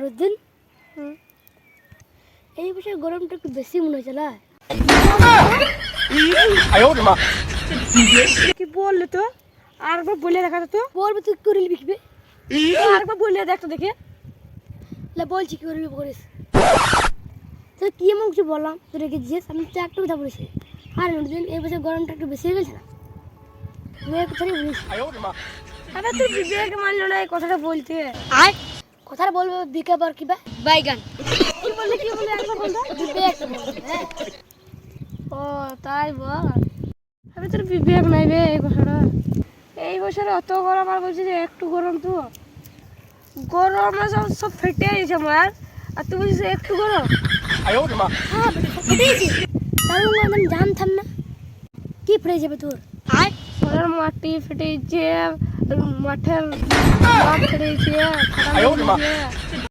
নুরুদ্দিন এই বছর গরমটা একটু বেশি মনে হচ্ছে না? কি বললি তো? আরেকবার বলে দেখা তো। বলবো তুই করে নিবি কিবে? আরেকবার বলে দেখ তো দেখে। বলছি কি করে নিবি করিস? তোর কি এমন কিছু বললাম তোর রেখে দিয়েছিস? আমি তো একটা কথা বলেছি। আর নুরুদ্দিন এই বছর গরমটা একটু বেশি হয়ে গেছে না? আমি এক কথাই বলেছি। আরে তুই বিবেক মানলো না এই কথাটা বলতে। আয় কথাটা বলবো বিকাব আর কিবা বাইগান কি বললি একবার বল তো। বিবেক বলবো, হ্যাঁ। ও তাই বল। আরে তোর বিবেক নাই বে এই বছরে অত গরম আর বলছিস যে একটু গরম তো গরমে সব ফেটে গেছে আমার আর তুই বলছিস একটু গরম। হ্যাঁ বেটা সব ফেটেছি তার মানে জানতাম না কি ফেটে যাবে তোর। আয় ঘরের মাটি ফেটেছে মাঠের মাঠ ফেটেছে